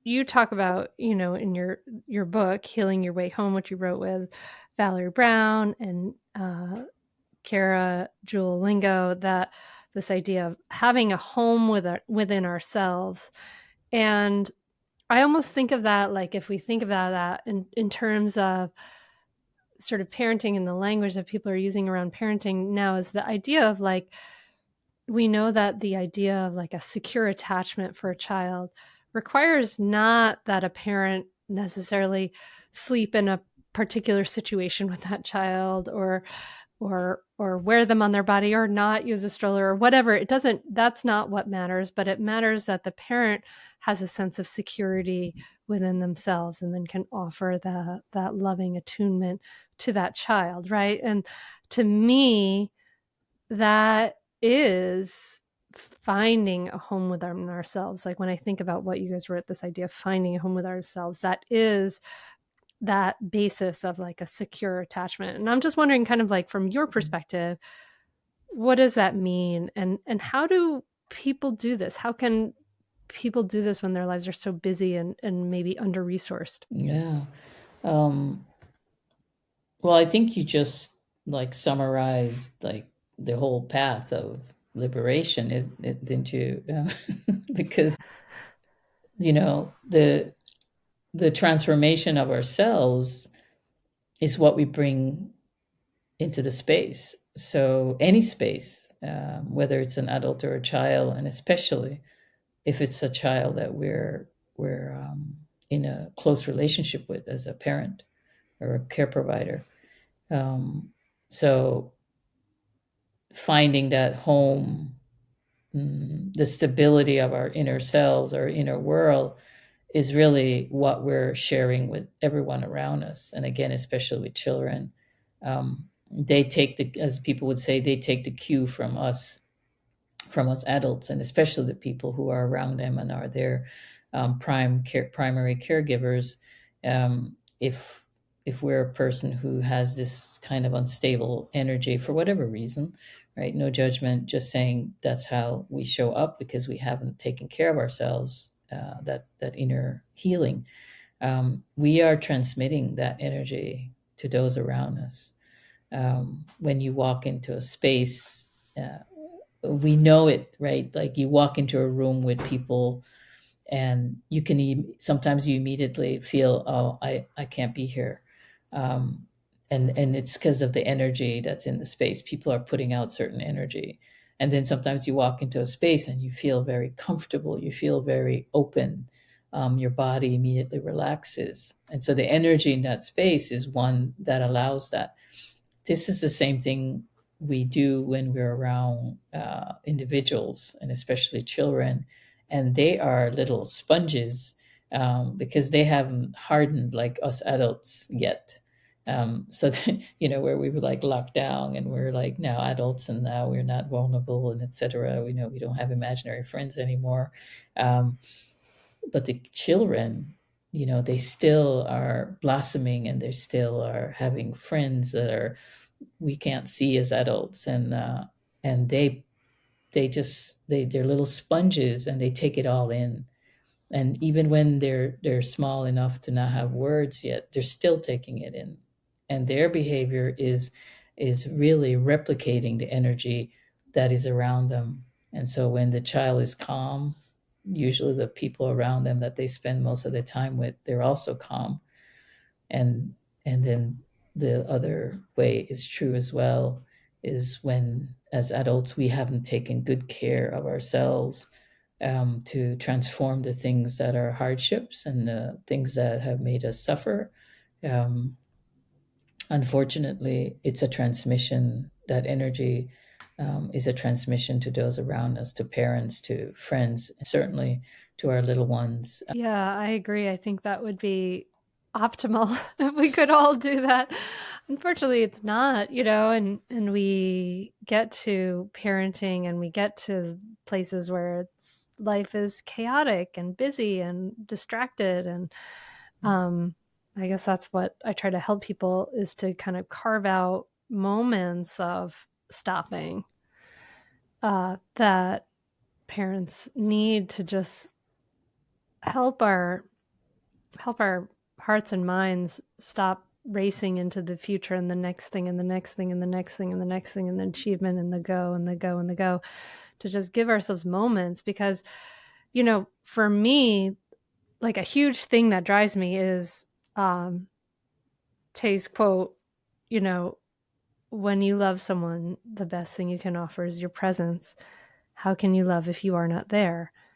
you talk about, in your book, Healing Your Way Home, which you wrote with Valerie Brown and Kara Jewel Lingo, that this idea of having a home within ourselves. And I almost think of that, like if we think about that in terms of sort of parenting and the language that people are using around parenting now, is the idea of like, we know that the idea of like a secure attachment for a child requires not that a parent necessarily sleep in a particular situation with that child, or wear them on their body, or not use a stroller, or whatever. It doesn't, that's not what matters, but it matters that the parent has a sense of security within themselves and then can offer that loving attunement to that child, right? And to me, that is finding a home within ourselves. Like when I think about what you guys wrote, this idea of finding a home with ourselves, that is that basis of like a secure attachment. And I'm just wondering, kind of like from your perspective, what does that mean? And how do people do this? How can people do this when their lives are so busy and maybe under resourced? Yeah. Um, well, I think you just like summarized like the whole path of liberation, didn't you? Because the transformation of ourselves is what we bring into the space. So any space, whether it's an adult or a child, and especially if it's a child that we're in a close relationship with as a parent or a care provider. Um, so finding that home, the stability of our inner selves, our inner world, is really what we're sharing with everyone around us. And again, especially with children, they take as people would say, they take the cue from us adults, and especially the people who are around them and are their primary caregivers. If we're a person who has this kind of unstable energy for whatever reason, right? No judgment, just saying that's how we show up because we haven't taken care of ourselves. That inner healing, we are transmitting that energy to those around us. When you walk into a space, we know it, right? Like you walk into a room with people and you can sometimes you immediately feel, oh, I can't be here. um, and it's because of the energy that's in the space. People are putting out certain energy, and then sometimes you walk into a space and you feel very comfortable, you feel very open. Your body immediately relaxes, and so the energy in that space is one that allows that. This is the same thing we do when we're around individuals and especially children, and they are little sponges, because they haven't hardened like us adults yet. So that, where we were like locked down and we're like now adults and now we're not vulnerable and etc. We know we don't have imaginary friends anymore. Um, but the children, they still are blossoming and they still are having friends that are we can't see as adults, and they're little sponges and they take it all in. And even when they're small enough to not have words yet, they're still taking it in, and their behavior is really replicating the energy that is around them. And so when the child is calm, usually the people around them that they spend most of their time with, they're also calm. And and then the other way is true as well, is when as adults we haven't taken good care of ourselves, to transform the things that are hardships and the things that have made us suffer. um, Unfortunately, it's a transmission. That energy, is a transmission to those around us, to parents, to friends, and certainly to our little ones. Yeah, I agree. I think that would be optimal if we could all do that. Unfortunately, it's not, and we get to parenting and we get to places where life is chaotic and busy and distracted. And um, I guess that's what I try to help people, is to kind of carve out moments of stopping, that parents need to just help our help our hearts and minds stop racing into the future and the next thing and the next thing and the next thing and the next thing and the achievement and the go and the go and the go, to just give ourselves moments. Because, for me, like a huge thing that drives me is Tay's quote, you know, when you love someone, the best thing you can offer is your presence. How can you love if you are not there?